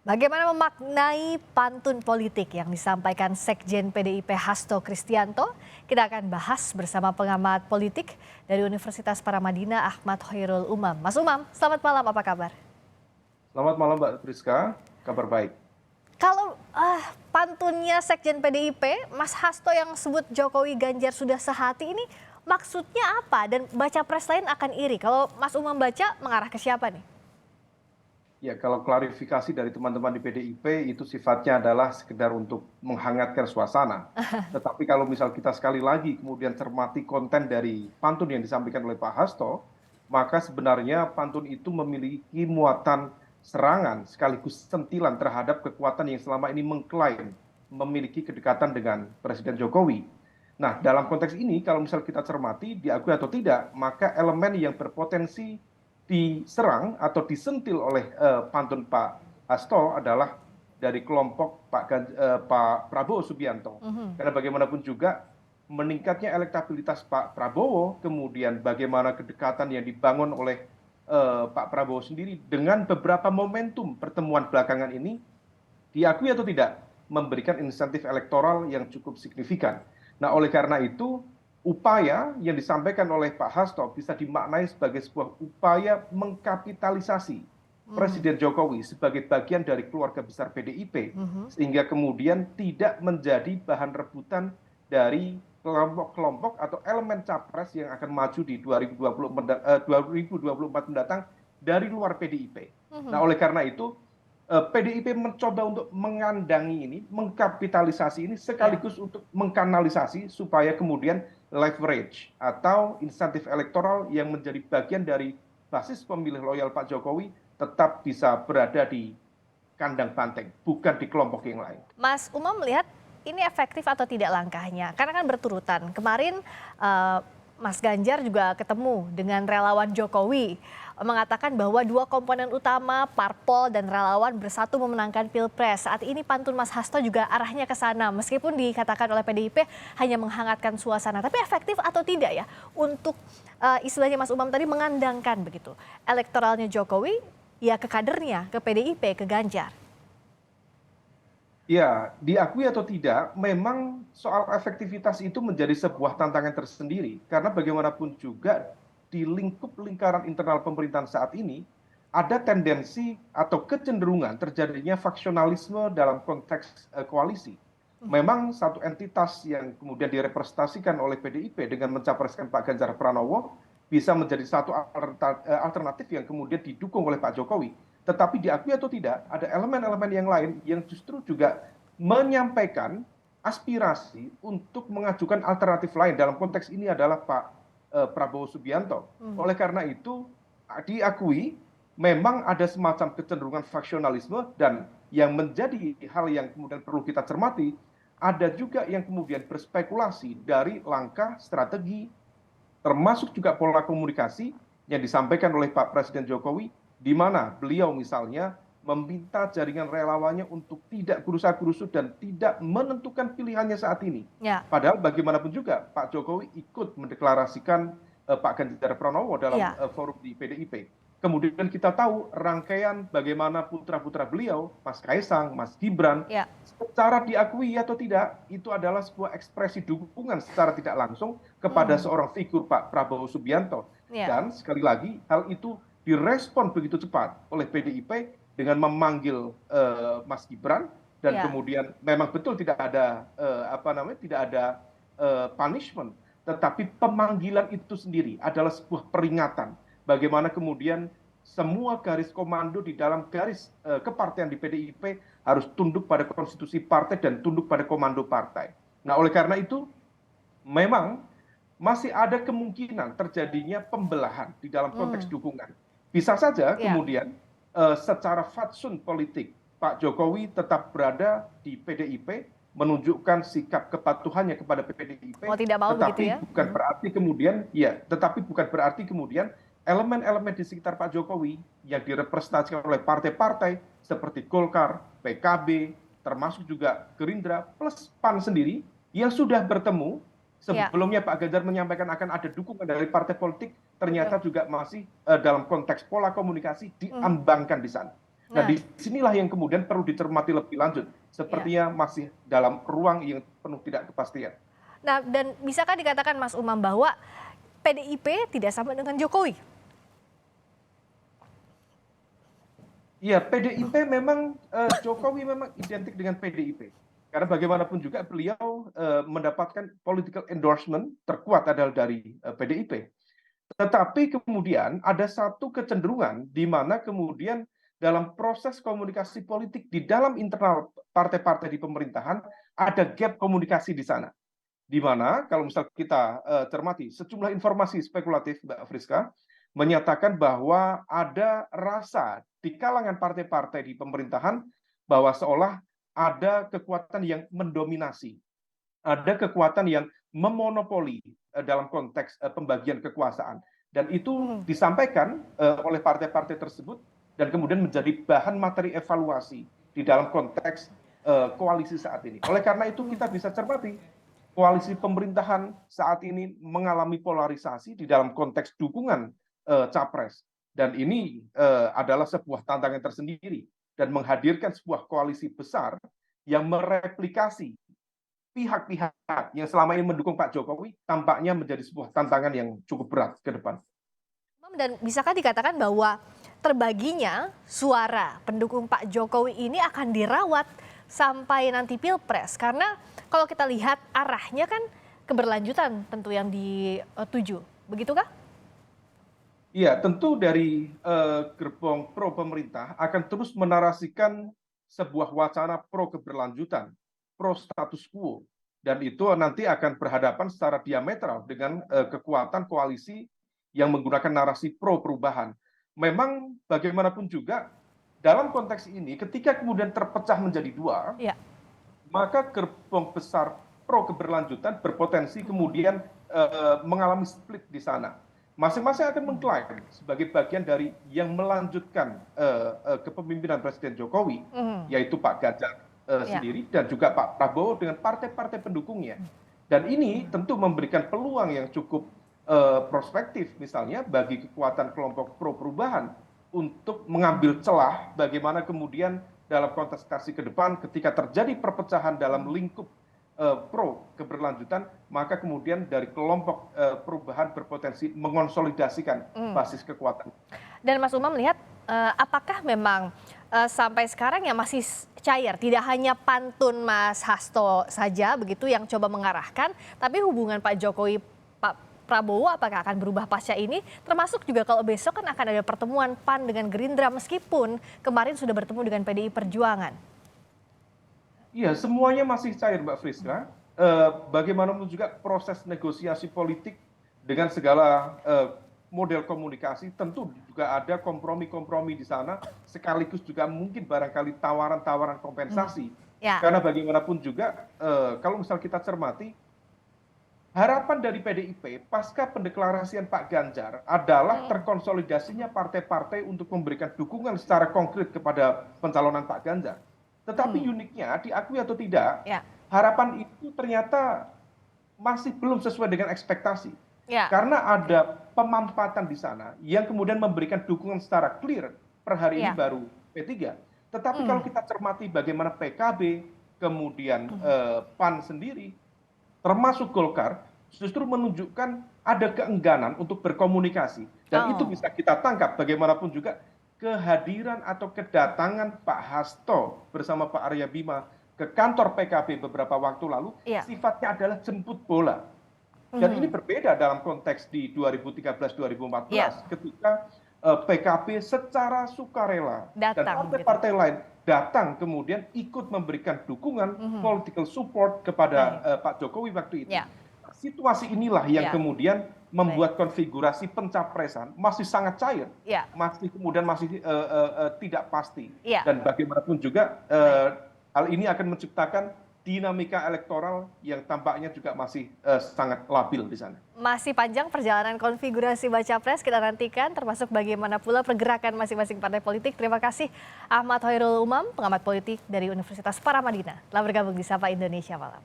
Bagaimana memaknai pantun politik yang disampaikan Sekjen PDIP Hasto Kristianto? Kita akan bahas bersama pengamat politik dari Universitas Paramadina Ahmad Hoirul Umam. Mas Umam, selamat malam, apa kabar? Selamat malam Mbak Priska, kabar baik. Kalau pantunnya Sekjen PDIP, Mas Hasto yang sebut Jokowi Ganjar sudah sehati ini maksudnya apa? Dan baca pres lain akan iri. Kalau Mas Umam baca mengarah ke siapa nih? Ya, kalau klarifikasi dari teman-teman di PDIP itu sifatnya adalah sekedar untuk menghangatkan suasana. Tetapi kalau misal kita sekali lagi kemudian cermati konten dari pantun yang disampaikan oleh Pak Hasto, maka sebenarnya pantun itu memiliki muatan serangan sekaligus sentilan terhadap kekuatan yang selama ini mengklaim memiliki kedekatan dengan Presiden Jokowi. Nah, dalam konteks ini kalau misal kita cermati, diakui atau tidak, maka elemen yang berpotensi diserang atau disentil oleh pantun Pak Hasto adalah dari kelompok Pak Prabowo Subianto. Karena bagaimanapun juga meningkatnya elektabilitas Pak Prabowo, kemudian bagaimana kedekatan yang dibangun oleh Pak Prabowo sendiri dengan beberapa momentum pertemuan belakangan ini, diakui atau tidak, memberikan insentif elektoral yang cukup signifikan. Nah, oleh karena itu, upaya yang disampaikan oleh Pak Hasto bisa dimaknai sebagai sebuah upaya mengkapitalisasi Presiden Jokowi sebagai bagian dari keluarga besar PDIP, sehingga kemudian tidak menjadi bahan rebutan dari kelompok-kelompok atau elemen capres yang akan maju di 2024 mendatang dari luar PDIP. Nah, oleh karena itu, PDIP mencoba untuk mengandangi ini, mengkapitalisasi ini Ya. sekaligus untuk mengkanalisasi supaya kemudian leverage atau insentif elektoral yang menjadi bagian dari basis pemilih loyal Pak Jokowi tetap bisa berada di kandang banteng, bukan di kelompok yang lain. Mas Umam melihat ini efektif atau tidak langkahnya? Karena kan berturutan. Kemarin Mas Ganjar juga ketemu dengan relawan Jokowi, mengatakan bahwa dua komponen utama parpol dan relawan bersatu memenangkan Pilpres. Saat ini pantun Mas Hasto juga arahnya ke sana, meskipun dikatakan oleh PDIP hanya menghangatkan suasana. Tapi efektif atau tidak ya untuk istilahnya Mas Umam tadi mengandangkan begitu elektoralnya Jokowi ya ke kadernya, ke PDIP, ke Ganjar. Ya, diakui atau tidak, memang soal efektivitas itu menjadi sebuah tantangan tersendiri. Karena bagaimanapun juga di lingkup lingkaran internal pemerintahan saat ini, ada tendensi atau kecenderungan terjadinya faksionalisme dalam konteks koalisi. Memang satu entitas yang kemudian direpresentasikan oleh PDIP dengan mencapreskan Pak Ganjar Pranowo bisa menjadi satu alternatif yang kemudian didukung oleh Pak Jokowi. Tetapi diakui atau tidak, ada elemen-elemen yang lain yang justru juga menyampaikan aspirasi untuk mengajukan alternatif lain. Dalam konteks ini adalah Pak Prabowo Subianto. Oleh karena itu, diakui memang ada semacam kecenderungan faksionalisme dan yang menjadi hal yang kemudian perlu kita cermati, ada juga yang kemudian berspekulasi dari langkah strategi termasuk juga pola komunikasi yang disampaikan oleh Pak Presiden Jokowi, di mana beliau misalnya meminta jaringan relawannya untuk tidak gerusa-gerusu dan tidak menentukan pilihannya saat ini. Ya, Padahal bagaimanapun juga Pak Jokowi ikut mendeklarasikan Pak Ganjar Pranowo dalam ya. forum di PDIP. Kemudian kita tahu rangkaian bagaimana putra-putra beliau, Mas Kaisang, Mas Gibran, Ya. secara diakui atau tidak, itu adalah sebuah ekspresi dukungan secara tidak langsung kepada Hmm. seorang figur Pak Prabowo Subianto. Ya. Dan sekali lagi, hal itu direspon begitu cepat oleh PDIP dengan memanggil Mas Gibran dan Ya. kemudian memang betul tidak ada tidak ada punishment, tetapi pemanggilan itu sendiri adalah sebuah peringatan bagaimana kemudian semua garis komando di dalam garis kepartean di PDIP harus tunduk pada konstitusi partai dan tunduk pada komando partai. Nah, oleh karena itu memang masih ada kemungkinan terjadinya pembelahan di dalam konteks Hmm. dukungan. Bisa saja Ya. kemudian secara fatsun politik Pak Jokowi tetap berada di PDIP menunjukkan sikap kepatuhannya kepada Mau PDIP, tidak mau begitu ya? tetapi bukan berarti kemudian elemen-elemen di sekitar Pak Jokowi yang direpresentasikan oleh partai-partai seperti Golkar, PKB, termasuk juga Gerindra plus PAN sendiri yang sudah bertemu. Ya. Sebelumnya Pak Ganjar menyampaikan akan ada dukungan dari partai politik, Betul. ternyata juga masih dalam konteks pola komunikasi Mhm. diambangkan di sana. Nah, Nah, disinilah yang kemudian perlu dicermati lebih lanjut. ya. Sepertinya masih dalam ruang yang penuh tidak kepastian. Nah, dan bisakah dikatakan Mas Umam bahwa PDIP tidak sama dengan Jokowi? Iya, PDIP memang Jokowi memang identik dengan PDIP. Karena bagaimanapun juga beliau mendapatkan political endorsement terkuat adalah dari PDIP. Tetapi kemudian ada satu kecenderungan di mana kemudian dalam proses komunikasi politik di dalam internal partai-partai di pemerintahan ada gap komunikasi di sana. Di mana kalau misal kita cermati sejumlah informasi spekulatif, Mbak Friska, menyatakan bahwa ada rasa di kalangan partai-partai di pemerintahan bahwa seolah ada kekuatan yang mendominasi, ada kekuatan yang memonopoli dalam konteks pembagian kekuasaan. Dan itu Hmm. disampaikan oleh partai-partai tersebut dan kemudian menjadi bahan materi evaluasi di dalam konteks koalisi saat ini. Oleh karena itu kita bisa cermati koalisi pemerintahan saat ini mengalami polarisasi di dalam konteks dukungan capres. Dan ini adalah sebuah tantangan tersendiri dan menghadirkan sebuah koalisi besar yang mereplikasi pihak-pihak yang selama ini mendukung Pak Jokowi tampaknya menjadi sebuah tantangan yang cukup berat ke depan. Dan bisakah dikatakan bahwa terbaginya suara pendukung Pak Jokowi ini akan dirawat sampai nanti Pilpres? Karena kalau kita lihat arahnya kan keberlanjutan tentu yang dituju. Begitukah? Iya, tentu dari gerbong pro pemerintah akan terus menarasikan sebuah wacana pro keberlanjutan, pro status quo, dan itu nanti akan berhadapan secara diametral dengan kekuatan koalisi yang menggunakan narasi pro perubahan. Memang bagaimanapun juga dalam konteks ini, ketika kemudian terpecah menjadi dua, Ya. maka gerbong besar pro keberlanjutan berpotensi kemudian mengalami split di sana. Masing-masing akan mengklaim sebagai bagian dari yang melanjutkan kepemimpinan Presiden Jokowi, Mhm. yaitu Pak Ganjar Ya. sendiri dan juga Pak Prabowo dengan partai-partai pendukungnya. Dan ini tentu memberikan peluang yang cukup prospektif misalnya bagi kekuatan kelompok pro perubahan untuk mengambil celah bagaimana kemudian dalam kontestasi ke depan ketika terjadi perpecahan dalam lingkup pro keberlanjutan, maka kemudian dari kelompok perubahan berpotensi mengonsolidasikan basis kekuatan. Dan Mas Umam melihat apakah memang sampai sekarang ya masih cair, tidak hanya pantun Mas Hasto saja begitu yang coba mengarahkan, tapi hubungan Pak Jokowi, Pak Prabowo apakah akan berubah pasca ini? Termasuk juga kalau besok kan akan ada pertemuan PAN dengan Gerindra meskipun kemarin sudah bertemu dengan PDI Perjuangan. Iya, semuanya masih cair, Mbak Friska. Bagaimanapun juga proses negosiasi politik dengan segala model komunikasi, tentu juga ada kompromi-kompromi di sana, sekaligus juga mungkin barangkali tawaran-tawaran kompensasi. Ya. Karena bagaimanapun juga, kalau misal kita cermati, harapan dari PDIP pasca pendeklarasian Pak Ganjar adalah terkonsolidasinya partai-partai untuk memberikan dukungan secara konkret kepada pencalonan Pak Ganjar. Tetapi uniknya, diakui atau tidak, Ya. harapan itu ternyata masih belum sesuai dengan ekspektasi. Ya. Karena ada pemampatan di sana yang kemudian memberikan dukungan secara clear per hari ini Ya. baru P3. Tetapi kalau kita cermati bagaimana PKB, kemudian PAN sendiri, termasuk Golkar, justru menunjukkan ada keengganan untuk berkomunikasi. Dan itu Oh. bisa kita tangkap bagaimanapun juga kehadiran atau kedatangan Pak Hasto bersama Pak Arya Bima ke kantor PKB beberapa waktu lalu, Iya. sifatnya adalah jemput bola. Dan ini berbeda dalam konteks di 2013-2014 Iya. ketika PKB secara sukarela dan Datang, partai-partai lain datang kemudian ikut memberikan dukungan political support kepada Pak Jokowi waktu itu. Ya. Situasi inilah yang Ya. kemudian membuat konfigurasi pencapresan masih sangat cair, Ya. masih kemudian masih tidak pasti. Ya. Dan bagaimanapun juga hal ini akan menciptakan dinamika elektoral yang tampaknya juga masih sangat labil di sana. Masih panjang perjalanan konfigurasi baca pres, kita nantikan termasuk bagaimana pula pergerakan masing-masing partai politik. Terima kasih Ahmad Hoirul Umam, pengamat politik dari Universitas Paramadina, telah bergabung di Sapa Indonesia Malam.